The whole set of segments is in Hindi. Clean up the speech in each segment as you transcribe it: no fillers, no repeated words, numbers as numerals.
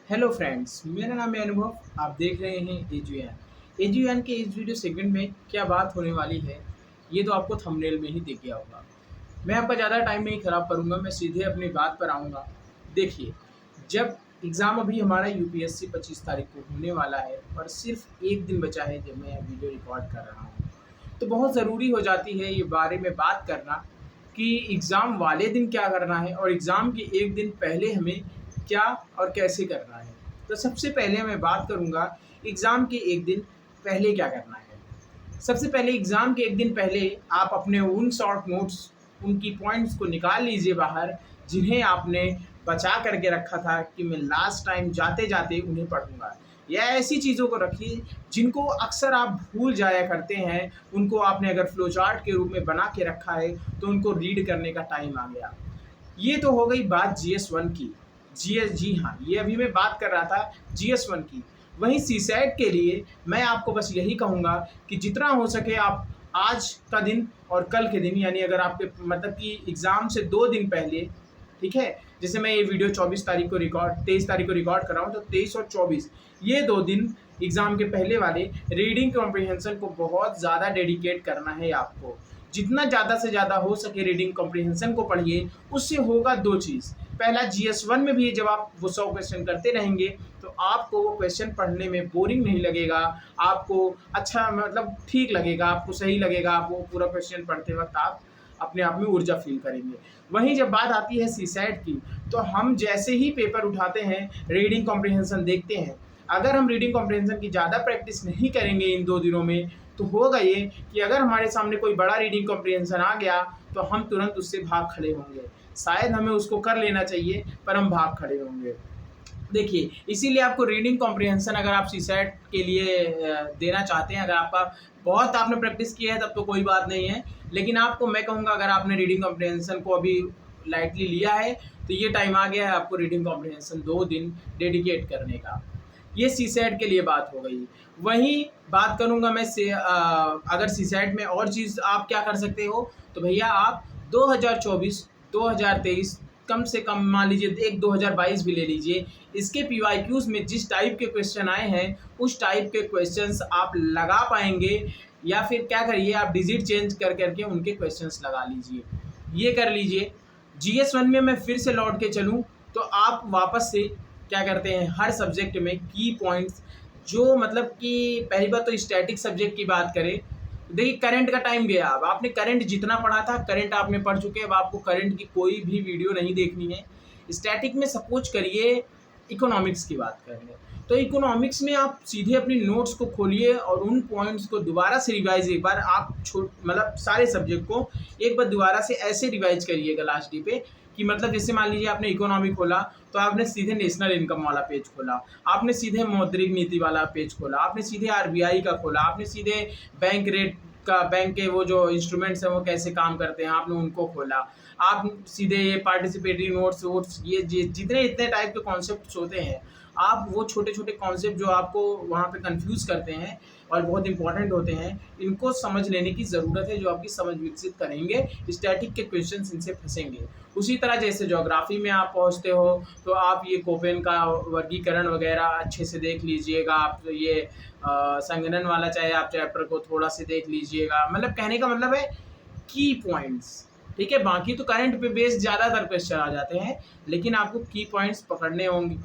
हेलो फ्रेंड्स, मेरा नाम है अनुभव। आप देख रहे हैं एजुएन। एजुएन के इस वीडियो सेगमेंट में क्या बात होने वाली है, ये तो आपको थंबनेल में ही दिख गया होगा। मैं आपका ज़्यादा टाइम नहीं खराब करूँगा, मैं सीधे अपनी बात पर आऊँगा। देखिए, जब एग्ज़ाम अभी हमारा यूपीएससी 25 तारीख को होने वाला है और सिर्फ 1 दिन बचा है जब मैं वीडियो रिकॉर्ड कर रहा हूँ, तो बहुत ज़रूरी हो जाती है ये बारे में बात करना कि एग्ज़ाम वाले दिन क्या करना है और एग्ज़ाम के 1 दिन पहले हमें क्या और कैसे करना है। तो सबसे पहले मैं बात करूँगा एग्ज़ाम के 1 दिन पहले क्या करना है। सबसे पहले एग्ज़ाम के 1 दिन पहले आप अपने उन शॉर्ट नोट्स, उनकी पॉइंट्स को निकाल लीजिए बाहर, जिन्हें आपने बचा करके रखा था कि मैं लास्ट टाइम जाते-जाते उन्हें पढ़ूँगा। या ऐसी चीज़ों को रखिए जिनको अक्सर आप भूल जाया करते हैं, उनको आपने अगर फ्लो चार्ट के रूप में बना के रखा है, तो उनको रीड करने का टाइम आ गया। ये तो हो गई बात जीएस 1 की। जीएस जी हाँ, ये अभी मैं बात कर रहा था जीएस 1 की। वहीं सीसैट के लिए मैं आपको बस यही कहूँगा कि जितना हो सके आप आज का दिन और कल के दिन, यानी अगर आपके मतलब कि एग्ज़ाम से 2 दिन पहले, ठीक है? जैसे मैं ये वीडियो 23 तारीख को रिकॉर्ड कर रहा हूँ, तो 23 और 24 ये 2 दिन एग्ज़ाम के पहले वाले रीडिंग कॉम्प्रिहेंशन को बहुत ज़्यादा डेडिकेट करना है आपको। जितना ज़्यादा से ज़्यादा हो सके रीडिंग कॉम्प्रिहेंशन को पढ़िए, उससे होगा 2 चीज़। पहला, जीएस 1 में भी जब आप वो 100 क्वेश्चन करते रहेंगे, तो आपको वो क्वेश्चन पढ़ने में बोरिंग नहीं लगेगा, आपको अच्छा मतलब ठीक लगेगा, आपको सही लगेगा, आप वो पूरा क्वेश्चन पढ़ते वक़्त आप अपने आप में ऊर्जा फ़ील करेंगे। वहीं जब बात आती है सीसैट की, तो हम जैसे ही पेपर उठाते हैं, रीडिंग कॉम्प्रिहेंशन देखते हैं। अगर हम रीडिंग कॉम्प्रिहेंशन की ज़्यादा प्रैक्टिस नहीं करेंगे इन 2 दिनों में, तो होगा ये कि अगर हमारे सामने कोई बड़ा रीडिंग कॉम्प्रिहेंशन आ गया, तो हम तुरंत उससे भाग खड़े होंगे। शायद हमें उसको कर लेना चाहिए, पर हम भाग खड़े होंगे। देखिए, इसीलिए आपको रीडिंग कॉम्प्रिहेंशन अगर आप सीसैट के लिए देना चाहते हैं, अगर आपका बहुत आपने प्रैक्टिस की है तब तो कोई बात नहीं है। लेकिन आपको मैं कहूँगा, अगर आपने रीडिंग कॉम्प्रिहेंशन को अभी लाइटली लिया है, तो ये टाइम आ गया है आपको रीडिंग कॉम्प्रिहेंशन 2 दिन डेडिकेट करने का। ये सीसैट के लिए बात हो गई। वहीं बात करूँगा मैं अगर सीसैट में और चीज़ आप क्या कर सकते हो, तो भैया आप 2024, 2023 कम से कम मान लीजिए एक 2022 भी ले लीजिए। इसके पीवाईक्यूज़ में जिस टाइप के क्वेश्चन आए हैं, उस टाइप के क्वेश्चंस आप लगा पाएँगे, या फिर क्या करिए आप डिजिट चेंज कर के उनके क्वेश्चंस लगा लीजिए। ये कर लीजिए। जीएस 1 में मैं फिर से लौट के चलूँ, तो आप वापस से क्या करते हैं, हर सब्जेक्ट में की पॉइंट्स जो मतलब कि पहली बात तो स्टैटिक सब्जेक्ट की बात करें, देखिए करंट का टाइम गया। अब आपने करंट जितना पढ़ा था, करंट आपने पढ़ चुके हैं, अब आपको करंट की कोई भी वीडियो नहीं देखनी है। स्टैटिक में सपोज करिए इकोनॉमिक्स की बात कर लें, तो इकोनॉमिक्स में आप सीधे अपनी नोट्स को खोलिए और उन पॉइंट्स को दोबारा से रिवाइज़ एक बार आप मतलब सारे सब्जेक्ट को एक बार दोबारा से ऐसे रिवाइज़ करिएगा लास्ट डे पे, कि मतलब जैसे मान लीजिए आपने इकोनॉमी खोला, तो आपने सीधे नेशनल इनकम वाला पेज खोला, आपने सीधे मौद्रिक नीति वाला पेज खोला, आपने सीधे आरबीआई का खोला, आपने सीधे बैंक रेट का, बैंक के वो जो इंस्ट्रूमेंट्स हैं वो कैसे काम करते हैं, आपने उनको खोला। आप सीधे ये पार्टिसिपेटरी नोट्स वोट्स, ये जितने इतने टाइप के कॉन्सेप्ट्स होते हैं, आप वो छोटे-छोटे कॉन्सेप्ट जो आपको वहाँ पे कन्फ्यूज़ करते हैं और बहुत इंपॉर्टेंट होते हैं, इनको समझ लेने की ज़रूरत है, जो आपकी समझ विकसित करेंगे। स्टैटिक के क्वेश्चंस इनसे फँसेंगे। उसी तरह जैसे ज्योग्राफ़ी में आप पहुँचते हो, तो आप ये कोपेन का वर्गीकरण वगैरह अच्छे से देख लीजिएगा। आप ये संगणन वाला चाहे आप चैप्टर को थोड़ा से देख लीजिएगा। मतलब कहने का मतलब है की पॉइंट्स, ठीक है? बाकी तो करंट पे बेस्ड ज़्यादातर क्वेश्चन आ जाते हैं, लेकिन आपको की पॉइंट्स पकड़ने होंगे,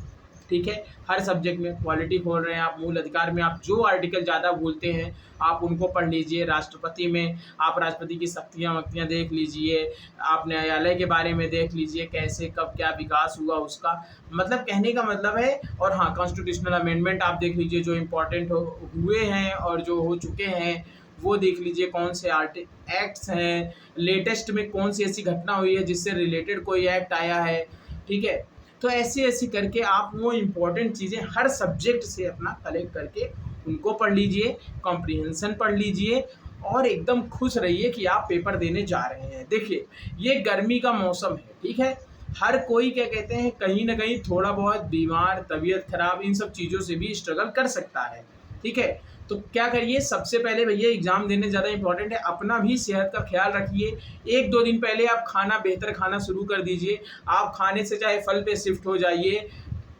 ठीक है? हर सब्जेक्ट में पॉलिटी खोल रहे हैं आप, मूल अधिकार में आप जो आर्टिकल ज़्यादा भूलते हैं, आप उनको पढ़ लीजिए। राष्ट्रपति में आप राष्ट्रपति की शक्तियाँ-वक्तियाँ देख लीजिए, आप न्यायालय के बारे में देख लीजिए, कैसे कब क्या विकास हुआ उसका। मतलब कहने का मतलब है, और हाँ, कॉन्स्टिट्यूशनल अमेंडमेंट आप देख लीजिए, जो इम्पोर्टेंट हुए हैं और जो हो चुके हैं, वो देख लीजिए। कौन से एक्ट्स हैं, लेटेस्ट में कौन सी ऐसी घटना हुई है जिससे रिलेटेड कोई एक्ट आया है, ठीक है? तो ऐसे-ऐसे करके आप वो इम्पोर्टेंट चीज़ें हर सब्जेक्ट से अपना कलेक्ट करके उनको पढ़ लीजिए, कॉम्प्रिहेंशन पढ़ लीजिए और एकदम खुश रहिए कि आप पेपर देने जा रहे हैं। देखिए, ये गर्मी का मौसम है, ठीक है? हर कोई क्या कहते हैं, कहीं न कहीं थोड़ा बहुत बीमार, तबीयत खराब, इन सब चीज़ों से भी स्ट्रगल कर सकता है, ठीक है? तो क्या करिए, सबसे पहले भैया एग्ज़ाम देने ज़्यादा इम्पोर्टेंट है, अपना भी सेहत का ख़्याल रखिए। 1-2 दिन पहले आप खाना बेहतर खाना शुरू कर दीजिए। आप खाने से चाहे फल पे शिफ्ट हो जाइए,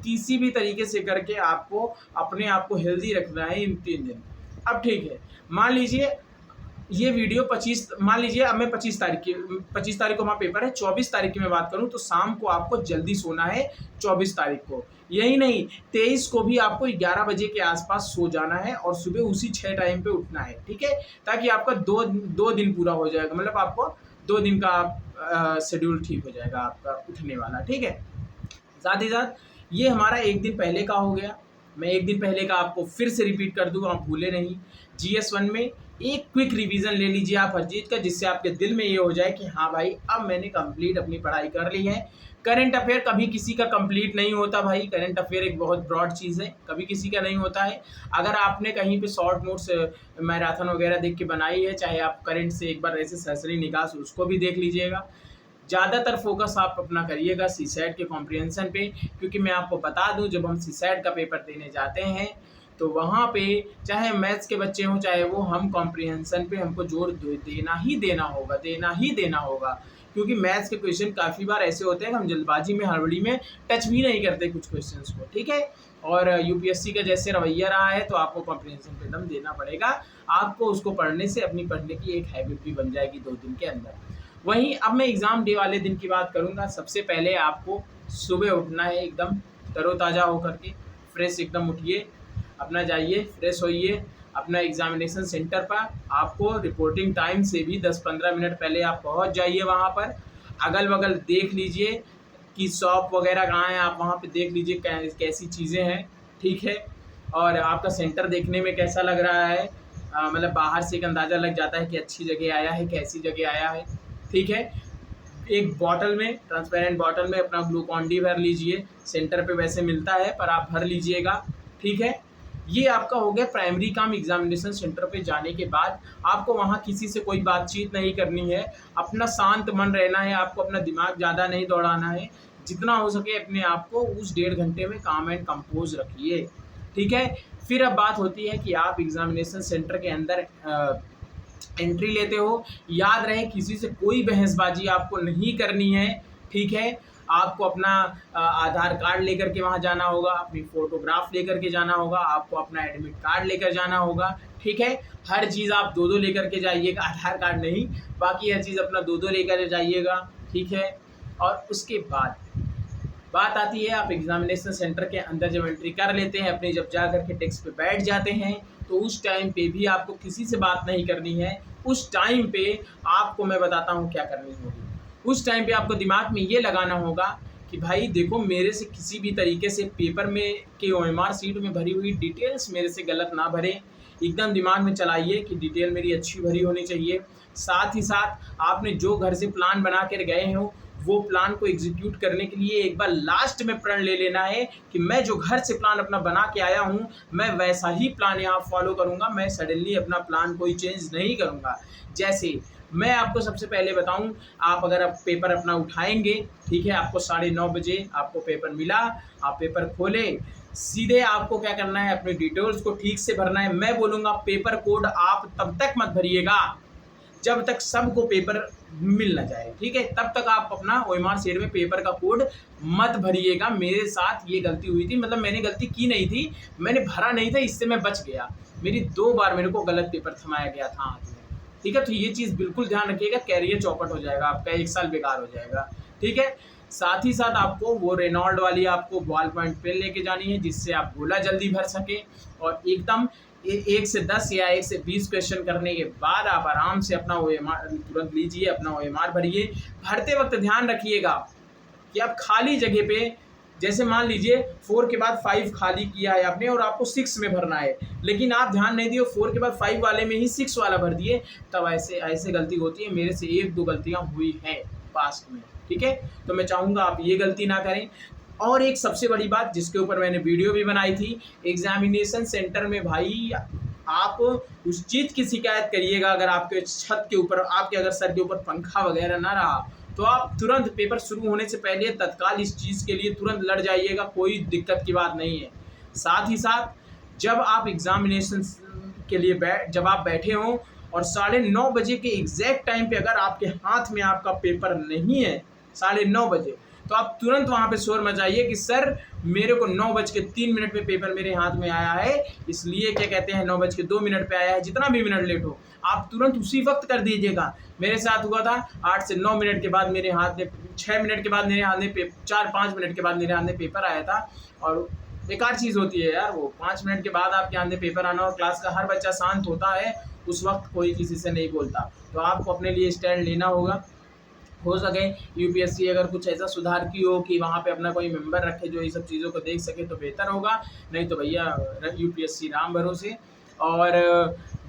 किसी भी तरीके से करके आपको अपने आप को हेल्दी रखना है इन 3 दिन। अब ठीक है, मान लीजिए ये वीडियो 25, मान लीजिए अब मैं 25 तारीख को वहाँ पेपर है, 24 तारीख की मैं बात करूँ तो शाम को आपको जल्दी सोना है 24 तारीख को। यही नहीं, 23 को भी आपको 11 बजे के आसपास सो जाना है और सुबह उसी 6 टाइम पे उठना है, ठीक है? ताकि आपका दो दिन पूरा हो जाएगा, मतलब आपको 2 दिन का शेड्यूल ठीक हो जाएगा आपका उठने वाला, ठीक है? साथ ही साथ ये हमारा 1 दिन पहले का हो गया। मैं 1 दिन पहले का आपको फिर से रिपीट कर दूँ, आप भूले नहीं। GS1 में एक क्विक रिवीजन ले लीजिए आप हर चीज़ का, जिससे आपके दिल में ये हो जाए कि हाँ भाई, अब मैंने कंप्लीट अपनी पढ़ाई कर ली है। करंट अफेयर कभी किसी का कंप्लीट नहीं होता भाई। करंट अफेयर एक बहुत ब्रॉड चीज़ है, कभी किसी का नहीं होता है। अगर आपने कहीं पे शॉर्ट नोट्स मैराथन वगैरह देख के बनाई है, चाहे आप करंट से एक बार ऐसे सरसरी निगाह से उसको भी देख लीजिएगा। ज़्यादातर फोकस आप अपना करिएगा सीसैट के कॉम्प्रिहेंशन पे, क्योंकि मैं आपको बता दूं, जब हम सीसैट का पेपर देने जाते हैं तो वहाँ पे चाहे मैथ्स के बच्चे हों चाहे वो, हम कॉम्प्रिहेंशन पे हमको जोर देना ही देना होगा। क्योंकि मैथ्स के क्वेश्चन काफ़ी बार ऐसे होते हैं कि हम जल्दबाजी में, हड़बड़ी में टच भी नहीं करते कुछ क्वेश्चंस को, ठीक है? और यूपीएससी का जैसे रवैया रहा है तो आपको कॉम्प्रिहेंशन पे दम देना पड़ेगा। आपको उसको पढ़ने से अपनी पढ़ने की एक हैबिट भी बन जाएगी 2 दिन के अंदर। वहीं अब मैं एग्ज़ाम डे वाले दिन की बात करूँगा। सबसे पहले आपको सुबह उठना है एकदम तरोताज़ा होकर के, फ्रेश एकदम उठिए, अपना जाइए, फ्रेश होइए, अपना एग्ज़ामिनेशन सेंटर पर आपको रिपोर्टिंग टाइम से भी 10-15 मिनट पहले आप पहुंच जाइए वहां पर। अगल-बगल देख लीजिए कि शॉप वगैरह कहाँ है, आप वहां पे देख लीजिए कैसी चीज़ें हैं, ठीक है? और आपका सेंटर देखने में कैसा लग रहा है, मतलब बाहर से एक अंदाज़ा लग जाता है कि अच्छी जगह आया है, कैसी जगह आया है, ठीक है? एक बॉटल में, ट्रांसपेरेंट बॉटल में अपना ग्लूकॉन डी भर लीजिए। सेंटर पे वैसे मिलता है पर आप भर लीजिएगा, ठीक है? ये आपका हो गया प्राइमरी काम। एग्जामिनेशन सेंटर पे जाने के बाद आपको वहाँ किसी से कोई बातचीत नहीं करनी है, अपना शांत मन रहना है, आपको अपना दिमाग ज़्यादा नहीं दौड़ाना है। जितना हो सके अपने आप को उस 1.5 घंटे में काम एंड कंपोज रखिए, ठीक है? फिर अब बात होती है कि आप एग्जामिनेशन सेंटर के अंदर एंट्री लेते हो। याद रहे, किसी से कोई बहसबाजी आपको नहीं करनी है, ठीक है? आपको अपना आधार कार्ड लेकर के वहाँ जाना होगा, अपनी फ़ोटोग्राफ लेकर के जाना होगा, आपको अपना एडमिट कार्ड लेकर जाना होगा, ठीक है? हर चीज़ आप 2-2 लेकर के जाइएगा, आधार कार्ड नहीं, बाकी हर चीज़ अपना 2-2 लेकर जाइएगा, ठीक है? और उसके बाद बात आती है, आप एग्जामिनेशन सेंटर के अंदर जब एंट्री कर लेते हैं, अपने जब जा कर के डेस्क पे बैठ जाते हैं, तो उस टाइम पे भी आपको किसी से बात नहीं करनी है। उस टाइम पे आपको मैं बताता हूँ क्या करनी होगी। उस टाइम पे आपको दिमाग में ये लगाना होगा कि भाई देखो, मेरे से किसी भी तरीके से पेपर में के OMR सीट में भरी हुई डिटेल्स मेरे से गलत ना भरें। एकदम दिमाग में चलाइए कि डिटेल मेरी अच्छी भरी होनी चाहिए। साथ ही साथ आपने जो घर से प्लान बना कर गए हो, वो प्लान को एग्जीक्यूट करने के लिए एक बार लास्ट में प्रण ले लेना है कि मैं जो घर से प्लान अपना बना के आया हूँ, मैं वैसा ही प्लान यहाँ फॉलो करूँगा। मैं सडनली अपना प्लान कोई चेंज नहीं करूँगा। जैसे मैं आपको सबसे पहले बताऊं, आप अगर आप पेपर अपना उठाएंगे, ठीक है, आपको 9:30 बजे आपको पेपर मिला, आप पेपर खोले, सीधे आपको क्या करना है, अपने डिटेल्स को ठीक से भरना है। मैं बोलूँगा पेपर कोड आप तब तक मत भरिएगा जब तक सबको पेपर मिल ना जाए, ठीक है? तब तक आप अपना OMR शीट में पेपर का कोड मत भरिएगा। मेरे साथ ये गलती हुई थी, मतलब मैंने गलती की नहीं थी, मैंने भरा नहीं था, इससे मैं बच गया। मेरी 2 बार मेरे को गलत पेपर थमाया गया था हाथ में, ठीक है? तो ये चीज़ बिल्कुल ध्यान रखिएगा, कैरियर चौपट हो जाएगा आपका, 1 साल बेकार हो जाएगा, ठीक है? साथ ही साथ आपको वो रेनॉल्ड वाली आपको बॉल पॉइंट पेन लेके जानी है, जिससे आप गोला जल्दी भर सके। और एकदम 1 से 10 या 1 से 20 क्वेश्चन करने के बाद आप आराम से अपना OMR तुरंत लीजिए, अपना OMR भरिए। भरते वक्त ध्यान रखिएगा कि आप खाली जगह पे, जैसे मान लीजिए 4 के बाद 5 खाली किया है आपने और आपको 6 में भरना है, लेकिन आप ध्यान नहीं दिए 4 के बाद 5 वाले में ही 6 वाला भर दिए, तब ऐसे गलती होती है। मेरे से 1-2 गलतियाँ हुई हैं पास्ट में, ठीक है? तो मैं चाहूँगा आप ये गलती ना करें। और एक सबसे बड़ी बात जिसके ऊपर मैंने वीडियो भी बनाई थी, एग्जामिनेशन सेंटर में भाई आप उस चीज़ की शिकायत करिएगा, अगर आपके छत के ऊपर, आपके अगर सर के ऊपर पंखा वगैरह ना रहा तो आप तुरंत पेपर शुरू होने से पहले तत्काल इस चीज़ के लिए तुरंत लड़ जाइएगा, कोई दिक्कत की बात नहीं है। साथ ही साथ जब आप एग्जामिनेशन के लिए जब आप बैठे हों और 9:30 बजे के एग्जैक्ट टाइम पे अगर आपके हाथ में आपका पेपर नहीं है, 9:30 बजे, तो आप तुरंत वहाँ पे शोर मचाइए कि सर मेरे को 9:03 पे पेपर मेरे हाथ में आया है, इसलिए क्या कहते हैं 9:02 पे आया है, जितना भी मिनट लेट हो आप तुरंत उसी वक्त कर दीजिएगा। मेरे साथ हुआ था 8 से 9 मिनट के बाद मेरे हाथ में 6 मिनट के बाद मेरे हाथ में 4-5 मिनट के बाद मेरे हाथ में पेपर आया था। और बेकार चीज़ होती है यार वो, 5 मिनट के बाद आपके हाथ में पेपर आना, और क्लास का हर बच्चा शांत होता है, उस वक्त कोई किसी से नहीं बोलता। तो आपको अपने लिए स्टैंड लेना होगा। हो सके यूपीएससी अगर कुछ ऐसा सुधार की हो कि वहाँ पे अपना कोई मेंबर रखे जो ये सब चीज़ों को देख सके तो बेहतर होगा, नहीं तो भैया यूपीएससी राम भरोसे। और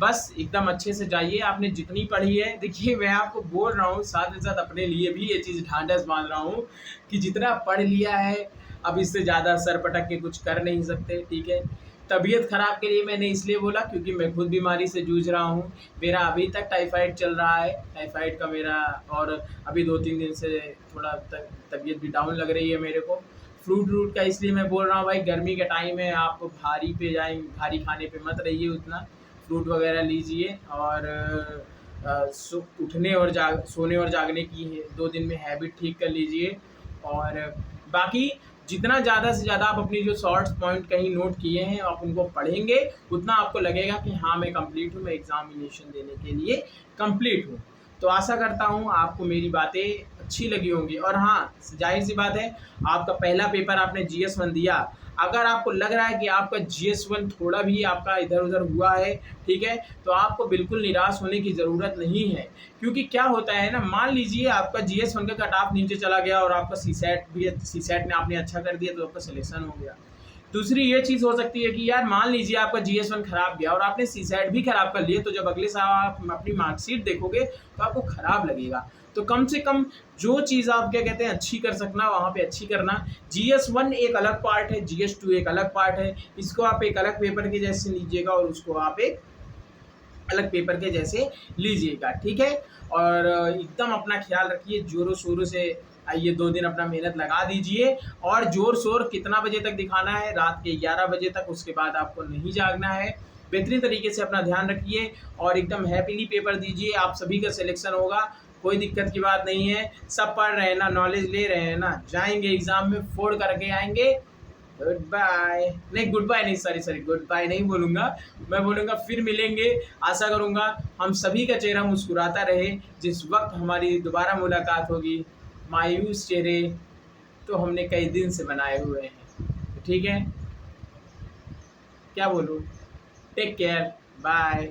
बस एकदम अच्छे से जाइए। आपने जितनी पढ़ी है, देखिए मैं आपको बोल रहा हूँ, साथ ही साथ अपने लिए भी ये चीज़ ढांढस बांध रहा हूँ कि जितना पढ़ लिया है अब इससे ज़्यादा सर पटक के कुछ कर नहीं सकते, ठीक है। तबीयत ख़राब के लिए मैंने इसलिए बोला क्योंकि मैं खुद बीमारी से जूझ रहा हूँ। मेरा अभी तक टाइफाइड चल रहा है, टाइफाइड का मेरा, और अभी 2-3 दिन से थोड़ा तबीयत भी डाउन लग रही है मेरे को। फ्रूट व्रूट का इसलिए मैं बोल रहा हूँ भाई, गर्मी का टाइम है, आप भारी पे जाएँ, भारी खाने पे मत रहिए उतना, फ्रूट वगैरह लीजिए। और उठने और सोने और जागने की 2 दिन में हैबिट ठीक कर लीजिए। और बाकी जितना ज़्यादा से ज़्यादा आप अपनी जो शॉर्ट्स पॉइंट कहीं नोट किए हैं आप उनको पढ़ेंगे, उतना आपको लगेगा कि हाँ मैं कंप्लीट हूँ, मैं एग्ज़ामिनेशन देने के लिए कंप्लीट हूँ। तो आशा करता हूँ आपको मेरी बातें अच्छी लगी होंगी। और हाँ, जाहिर सी बात है, आपका पहला पेपर आपने GS1 दिया, अगर आपको लग रहा है कि आपका GS1 थोड़ा भी आपका इधर-उधर हुआ है, ठीक है, तो आपको बिल्कुल निराश होने की ज़रूरत नहीं है। क्योंकि क्या होता है ना, मान लीजिए आपका GS1 का कट ऑफ नीचे चला गया और आपका CSAT में आपने अच्छा कर दिया तो आपका सिलेक्शन हो गया। दूसरी ये चीज़ हो सकती है कि यार मान लीजिए आपका GS1 खराब गया और आपने CSAT भी खराब कर लिए, तो जब अगले साल आप अपनी मार्कशीट देखोगे तो आपको खराब लगेगा। तो कम से कम जो चीज़ आप क्या कहते हैं अच्छी कर सकना, वहाँ पे अच्छी करना। GS1 एक अलग पार्ट है, GS2 एक अलग पार्ट है, इसको आप एक अलग पेपर के जैसे लीजिएगा और उसको आप एक अलग पेपर के जैसे लीजिएगा, ठीक है। और एकदम अपना ख्याल रखिए, ज़ोरों शोरों से आइए, 2 दिन अपना मेहनत लगा दीजिए। और ज़ोर शोर कितना बजे तक दिखाना है? रात के 11 बजे तक, उसके बाद आपको नहीं जागना है। बेहतरीन तरीके से अपना ध्यान रखिए और एकदम हैपीली पेपर दीजिए, आप सभी का सिलेक्शन होगा, कोई दिक्कत की बात नहीं है। सब पढ़ रहे हैं ना, नॉलेज ले रहे हैं ना, जाएंगे एग्ज़ाम में फोड़ करके आएंगे। गुड बाय, नहीं गुड बाय नहीं, सॉरी गुड बाय नहीं बोलूँगा, मैं बोलूँगा फिर मिलेंगे। आशा करूँगा हम सभी का चेहरा मुस्कुराता रहे जिस वक्त हमारी दोबारा मुलाकात होगी। मायूस चेहरे तो हमने कई दिन से बनाए हुए हैं, ठीक है, क्या बोलूँ। Take care, bye.